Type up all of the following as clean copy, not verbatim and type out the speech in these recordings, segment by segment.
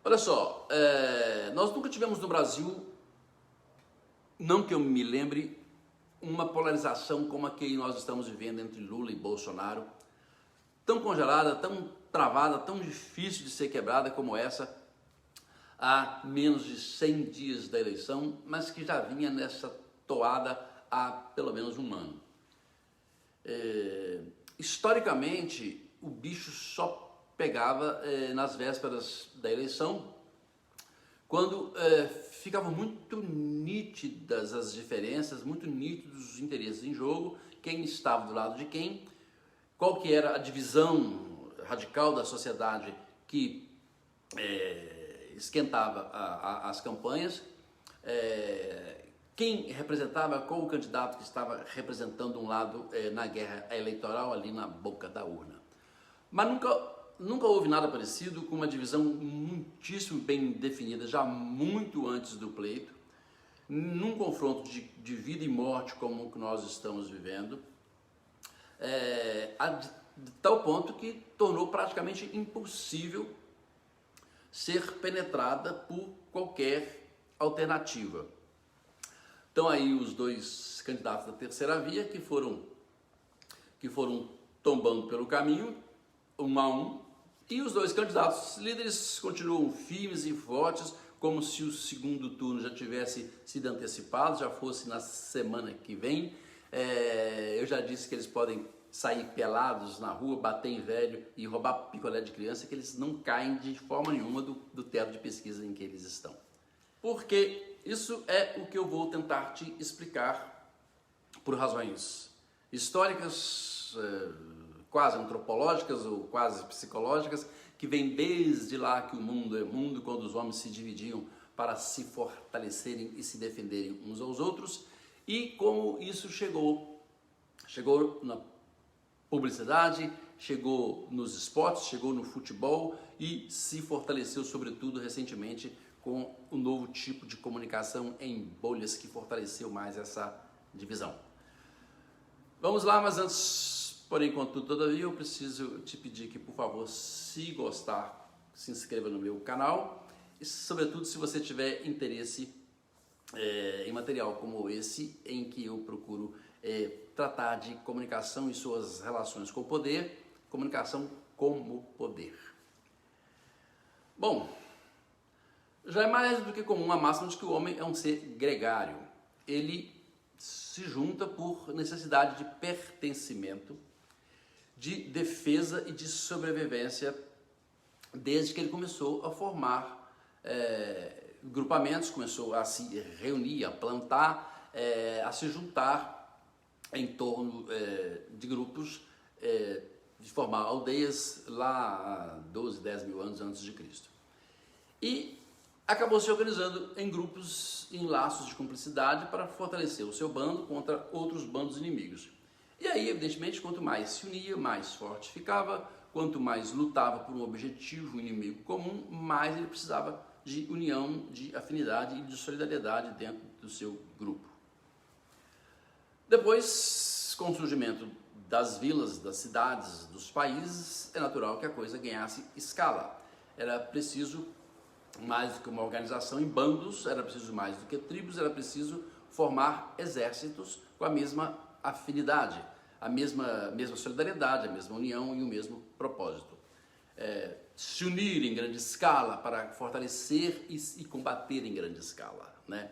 Olha só, nós nunca tivemos no Brasil, não que eu me lembre, uma polarização como a que nós estamos vivendo entre Lula e Bolsonaro, tão congelada, tão travada, tão difícil de ser quebrada como essa, há menos de 100 dias da eleição, mas que já vinha nessa toada há pelo menos um ano. Historicamente, o bicho só pegava nas vésperas da eleição, quando ficavam muito nítidas as diferenças, muito nítidos os interesses em jogo, quem estava do lado de quem, qual que era a divisão radical da sociedade que esquentava as campanhas, quem representava, qual o candidato que estava representando um lado na guerra eleitoral ali na boca da urna. Mas nunca houve nada parecido, com uma divisão muitíssimo bem definida, já muito antes do pleito, num confronto de vida e morte como o que nós estamos vivendo, de tal ponto que tornou praticamente impossível ser penetrada por qualquer alternativa. Então aí os dois candidatos da terceira via que foram tombando pelo caminho, um a um, e os dois candidatos líderes continuam firmes e fortes, como se o segundo turno já tivesse sido antecipado, já fosse na semana que vem. Eu já disse que eles podem sair pelados na rua, bater em velho e roubar picolé de criança, que eles não caem de forma nenhuma do teto de pesquisa em que eles estão. Porque isso é o que eu vou tentar te explicar por razões históricas, quase antropológicas ou quase psicológicas, que vem desde lá que o mundo é mundo, quando os homens se dividiam para se fortalecerem e se defenderem uns aos outros, e como isso chegou na publicidade, chegou nos esportes, chegou no futebol e se fortaleceu sobretudo recentemente com o novo tipo de comunicação em bolhas que fortaleceu mais essa divisão. Vamos lá, mas antes, porém, contudo, todavia, eu preciso te pedir que, por favor, se gostar, se inscreva no meu canal e, sobretudo, se você tiver interesse em material como esse, em que eu procuro tratar de comunicação e suas relações com o poder, comunicação como poder. Bom, já é mais do que comum a máxima de que o homem é um ser gregário. Ele se junta por necessidade de pertencimento, de defesa e de sobrevivência, desde que ele começou a formar grupamentos, começou a se reunir, a plantar, a se juntar em torno de grupos, de formar aldeias lá há 12, 10 mil anos antes de Cristo. E acabou se organizando em grupos, em laços de cumplicidade para fortalecer o seu bando contra outros bandos inimigos. E aí, evidentemente, quanto mais se unia, mais forte ficava, quanto mais lutava por um objetivo inimigo comum, mais ele precisava de união, de afinidade e de solidariedade dentro do seu grupo. Depois, com o surgimento das vilas, das cidades, dos países, é natural que a coisa ganhasse escala. Era preciso mais do que uma organização em bandos, era preciso mais do que tribos, era preciso formar exércitos com a mesma afinidade, a mesma solidariedade, a mesma união e o mesmo propósito. Se unir em grande escala para fortalecer e combater em grande escala, né?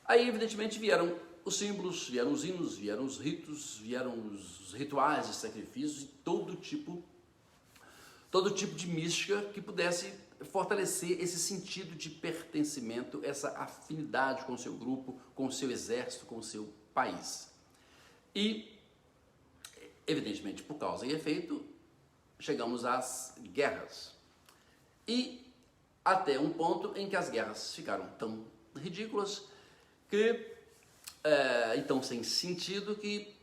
Aí, evidentemente, vieram os símbolos, vieram os hinos, vieram os ritos, vieram os rituais de sacrifícios e todo tipo de mística que pudesse fortalecer esse sentido de pertencimento, essa afinidade com o seu grupo, com o seu exército, com o seu país. E, evidentemente, por causa e efeito, chegamos às guerras. E até um ponto em que as guerras ficaram tão ridículas e tão sem sentido que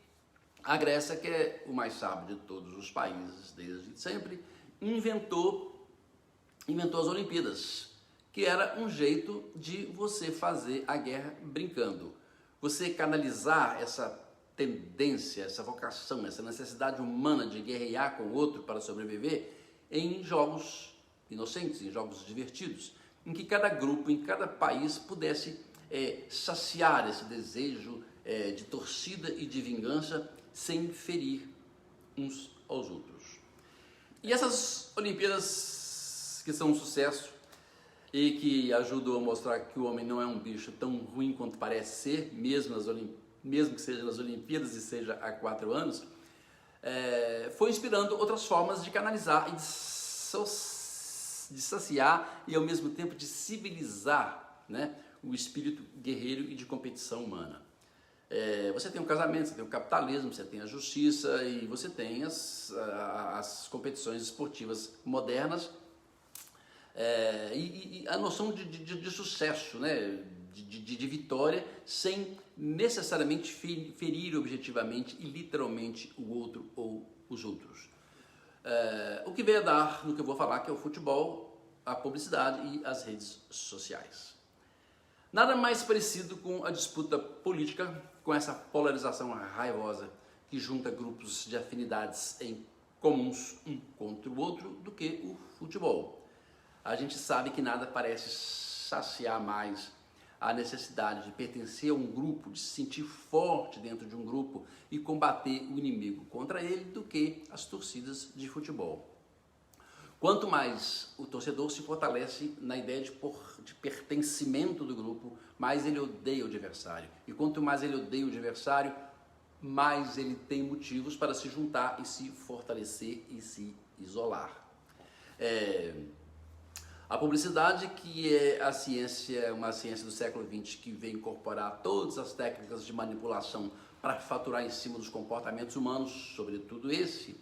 a Grécia, que é o mais sábio de todos os países desde sempre, inventou as Olimpíadas, que era um jeito de você fazer a guerra brincando. Você canalizar essa tendência, essa vocação, essa necessidade humana de guerrear com o outro para sobreviver em jogos inocentes, em jogos divertidos, em que cada grupo, em cada país pudesse saciar esse desejo de torcida e de vingança sem ferir uns aos outros. E essas Olimpíadas que são um sucesso e que ajudam a mostrar que o homem não é um bicho tão ruim quanto parece ser, mesmo que seja nas Olimpíadas e seja há 4 anos, foi inspirando outras formas de canalizar e de saciar e ao mesmo tempo de civilizar, né, o espírito guerreiro e de competição humana. Você tem o casamento, você tem o capitalismo, você tem a justiça e você tem as competições esportivas modernas e a noção de sucesso, né, de vitória, sem necessariamente ferir objetivamente e literalmente o outro ou os outros. O que veio a dar no que eu vou falar, que é o futebol, a publicidade e as redes sociais. Nada mais parecido com a disputa política, com essa polarização raivosa que junta grupos de afinidades em comuns um contra o outro, do que o futebol. A gente sabe que nada parece saciar mais a necessidade de pertencer a um grupo, de se sentir forte dentro de um grupo e combater o inimigo contra ele, do que as torcidas de futebol. Quanto mais o torcedor se fortalece na ideia de pertencimento do grupo, mais ele odeia o adversário. E quanto mais ele odeia o adversário, mais ele tem motivos para se juntar e se fortalecer e se isolar. A publicidade, que é uma ciência do século XX que vem incorporar todas as técnicas de manipulação para faturar em cima dos comportamentos humanos, sobretudo esse,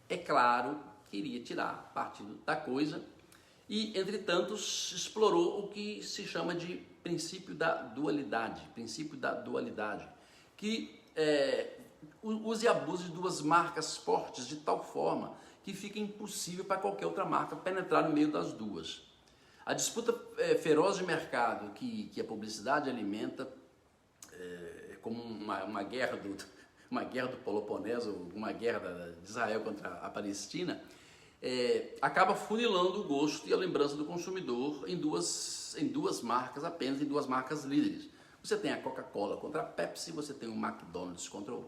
é claro, queria tirar partido da coisa e, entre tantos, explorou o que se chama de princípio da dualidade, que use e abuse de duas marcas fortes de tal forma que fica impossível para qualquer outra marca penetrar no meio das duas. A disputa feroz de mercado que a publicidade alimenta, como uma guerra do Peloponeso, uma guerra de Israel contra a Palestina, acaba funilando o gosto e a lembrança do consumidor em duas marcas apenas, em duas marcas líderes. Você tem a Coca-Cola contra a Pepsi, você tem o McDonald's contra o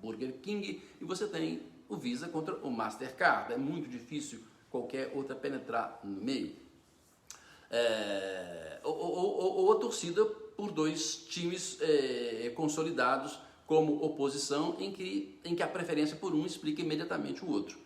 Burger King e você tem o Visa contra o Mastercard. É muito difícil qualquer outra penetrar no meio. Ou a torcida por dois times consolidados como oposição, em que a preferência por um explica imediatamente o outro.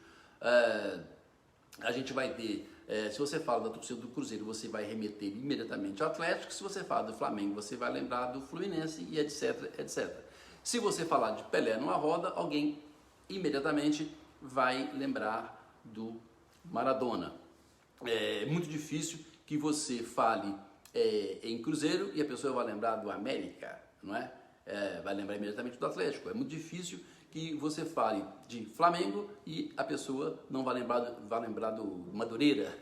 A gente vai ter, se você fala da torcida do Cruzeiro, você vai remeter imediatamente ao Atlético. Se você fala do Flamengo, você vai lembrar do Fluminense e etc, etc. Se você falar de Pelé numa roda, alguém imediatamente vai lembrar do Maradona. É muito difícil que você fale em Cruzeiro e a pessoa vai lembrar do América, não é? Vai lembrar imediatamente do Atlético. É muito difícil que você fale de Flamengo e a pessoa não vai lembrar do Madureira.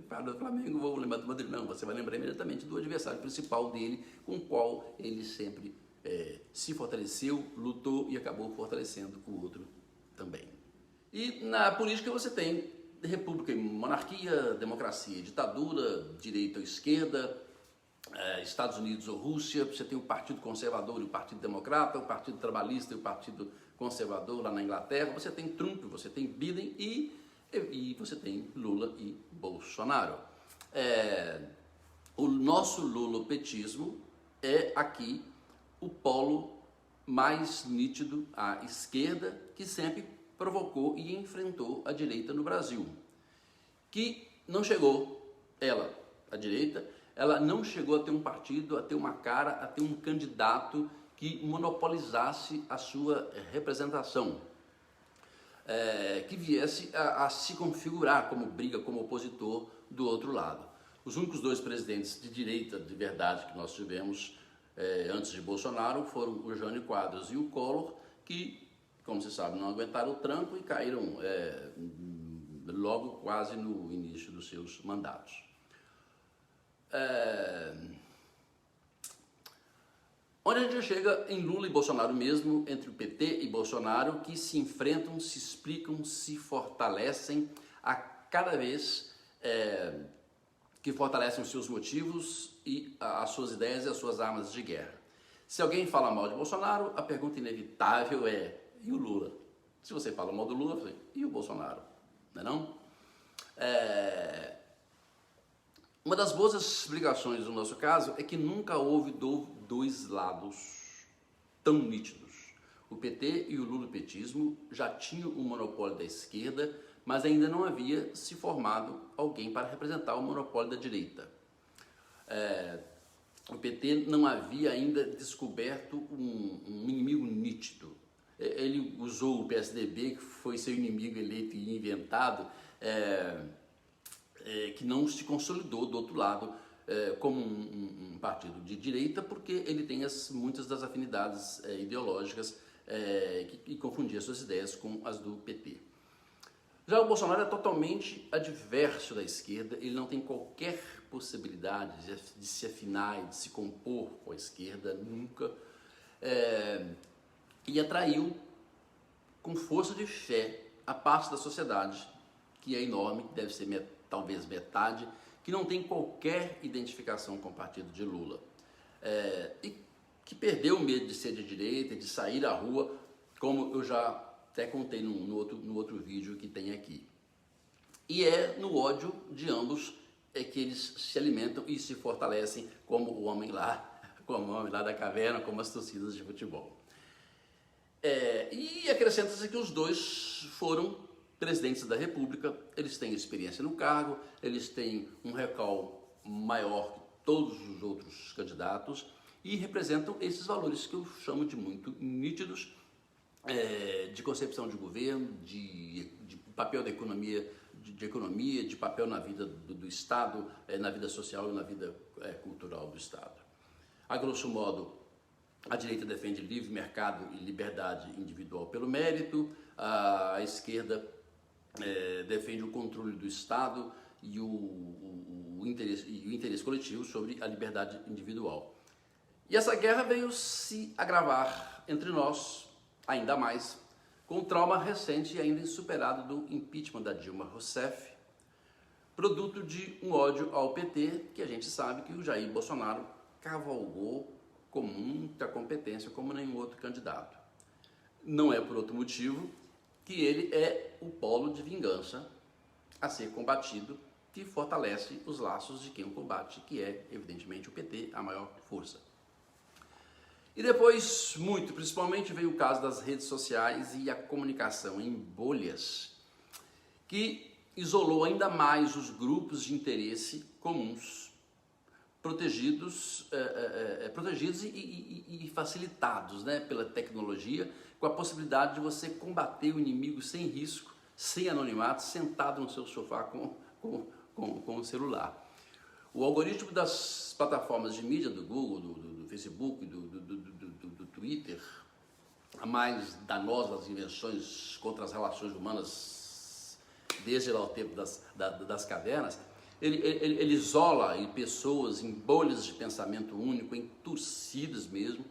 Fala do Flamengo, vou lembrar do Madureira. Não, você vai lembrar imediatamente do adversário principal dele, com o qual ele sempre se fortaleceu, lutou e acabou fortalecendo o outro também. E na política você tem república e monarquia, democracia e ditadura, direita ou esquerda, Estados Unidos ou Rússia. Você tem o Partido Conservador e o Partido Democrata, o Partido Trabalhista e o Partido Conservador lá na Inglaterra. Você tem Trump, você tem Biden e você tem Lula e Bolsonaro. O nosso lulopetismo é aqui o polo mais nítido à esquerda, que sempre provocou e enfrentou a direita no Brasil, que não chegou, a direita, ela não chegou a ter um partido, a ter uma cara, a ter um candidato que monopolizasse a sua representação, que viesse a se configurar como briga, como opositor do outro lado. Os únicos dois presidentes de direita de verdade que nós tivemos antes de Bolsonaro foram o Jânio Quadros e o Collor, que, como se sabe, não aguentaram o tranco e caíram logo quase no início dos seus mandatos. Onde a gente chega em Lula e Bolsonaro mesmo, entre o PT e Bolsonaro, que se enfrentam, se explicam, se fortalecem a cada vez que fortalecem os seus motivos e as suas ideias e as suas armas de guerra. Se alguém fala mal de Bolsonaro, a pergunta inevitável é: e o Lula? Se você fala mal do Lula, eu falei, e o Bolsonaro? Não é não? Uma das boas explicações do nosso caso é que nunca houve dois lados tão nítidos. O PT e o lulopetismo já tinham o monopólio da esquerda, mas ainda não havia se formado alguém para representar o monopólio da direita. O PT não havia ainda descoberto um inimigo nítido. Ele usou o PSDB, que foi seu inimigo eleito e inventado, que não se consolidou do outro lado como um partido de direita, porque ele tem muitas das afinidades ideológicas e confundia suas ideias com as do PT. Já o Bolsonaro é totalmente adverso da esquerda, ele não tem qualquer possibilidade de se afinar e de se compor com a esquerda, nunca, e atraiu com força de fé a parte da sociedade, que é enorme, que deve ser talvez metade, que não tem qualquer identificação com o partido de Lula, e que perdeu o medo de ser de direita, de sair à rua, como eu já até contei no outro vídeo que tem aqui. E é no ódio de ambos que eles se alimentam e se fortalecem como o homem lá da caverna, como as torcidas de futebol. E acrescenta-se que os dois foram presidentes da República, eles têm experiência no cargo, eles têm um recall maior que todos os outros candidatos e representam esses valores que eu chamo de muito nítidos, de concepção de governo, de papel da economia, de papel na vida do Estado, na vida social e na vida cultural do Estado. A grosso modo, a direita defende livre mercado e liberdade individual pelo mérito, a esquerda defende o controle do Estado e o interesse coletivo sobre a liberdade individual. E essa guerra veio se agravar entre nós, ainda mais, com o trauma recente e ainda insuperado do impeachment da Dilma Rousseff, produto de um ódio ao PT, que a gente sabe que o Jair Bolsonaro cavalgou com muita competência como nenhum outro candidato. Não é por outro motivo que ele é o polo de vingança a ser combatido, que fortalece os laços de quem o combate, que é, evidentemente, o PT, a maior força. E depois, principalmente, veio o caso das redes sociais e a comunicação em bolhas, que isolou ainda mais os grupos de interesse comuns, protegidos e facilitados, né, pela tecnologia, com a possibilidade de você combater o inimigo sem risco, sem anonimato, sentado no seu sofá com o celular. O algoritmo das plataformas de mídia, do Google, do Facebook, do Twitter, a mais danosas invenções contra as relações humanas desde lá o tempo das cavernas, ele isola pessoas em bolhas de pensamento único, em torcidas mesmo,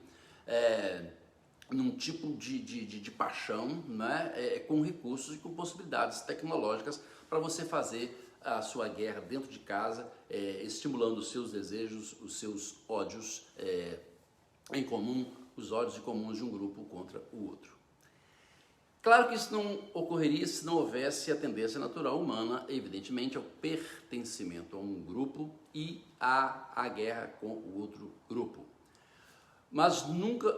num tipo de paixão, né, com recursos e com possibilidades tecnológicas para você fazer a sua guerra dentro de casa, estimulando os seus desejos, os seus ódios em comum, os ódios comuns de um grupo contra o outro. Claro que isso não ocorreria se não houvesse a tendência natural humana, evidentemente, ao pertencimento a um grupo e à guerra com o outro grupo. Mas nunca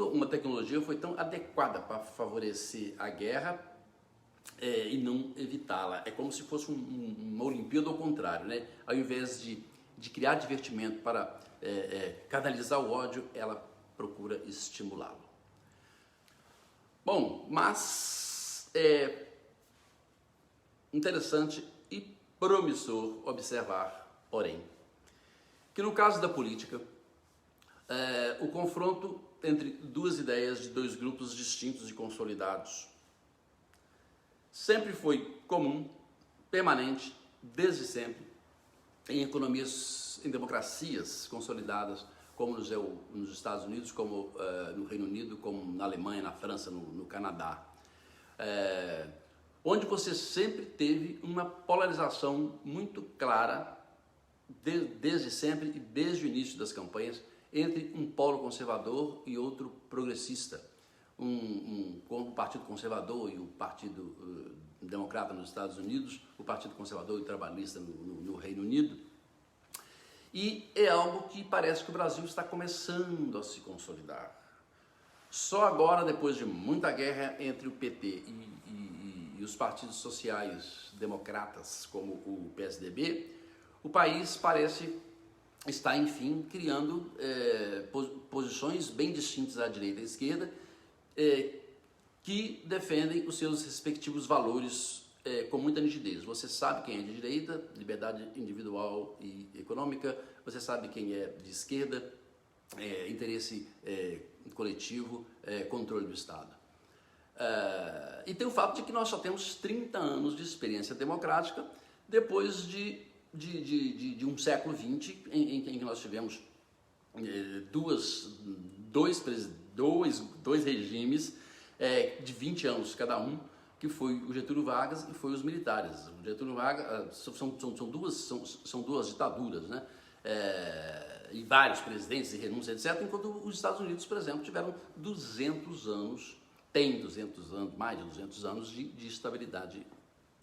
uma tecnologia foi tão adequada para favorecer a guerra e não evitá-la. É como se fosse uma Olimpíada ao contrário, né? Ao invés de criar divertimento para canalizar o ódio, ela procura estimulá-lo. Bom, mas é interessante e promissor observar, porém, que no caso da política, o confronto entre duas ideias de dois grupos distintos e consolidados sempre foi comum, permanente, desde sempre, em economias, em democracias consolidadas, como nos Estados Unidos, como no Reino Unido, como na Alemanha, na França, no Canadá, onde você sempre teve uma polarização muito clara, desde sempre e desde o início das campanhas, entre um polo conservador e outro progressista. Com o Partido Conservador e o Partido Democrata nos Estados Unidos, o Partido Conservador e Trabalhista no Reino Unido. E é algo que parece que o Brasil está começando a se consolidar. Só agora, depois de muita guerra entre o PT e os partidos sociais democratas, como o PSDB, o país parece estar, enfim, criando posições bem distintas à direita e à esquerda, que defendem os seus respectivos valores com muita nitidez. Você sabe quem é de direita, liberdade individual e econômica, você sabe quem é de esquerda, interesse coletivo, controle do Estado. E tem o fato de que nós só temos 30 anos de experiência democrática depois de um século XX em que nós tivemos dois regimes de 20 anos cada um, que foi o Getúlio Vargas e foi os militares. O Getúlio Vargas são duas ditaduras, né? E vários presidentes e renúncias, etc., enquanto os Estados Unidos, por exemplo, tiveram 200 anos, mais de 200 anos de estabilidade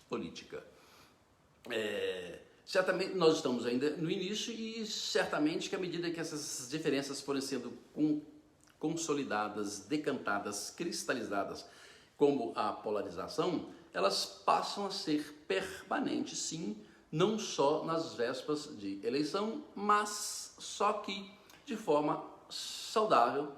política. Certamente nós estamos ainda no início e certamente que à medida que essas diferenças forem sendo consolidadas, decantadas, cristalizadas, como a polarização, elas passam a ser permanentes, sim, não só nas vésperas de eleição, mas só que de forma saudável,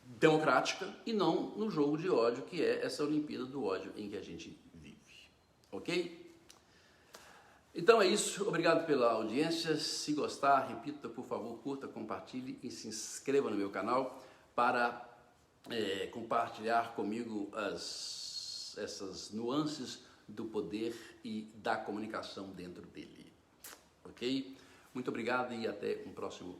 democrática e não no jogo de ódio que é essa Olimpíada do ódio em que a gente vive, ok? Então é isso, obrigado pela audiência. Se gostar, repita, por favor, curta, compartilhe e se inscreva no meu canal para compartilhar comigo essas nuances do poder e da comunicação dentro dele, ok? Muito obrigado e até um próximo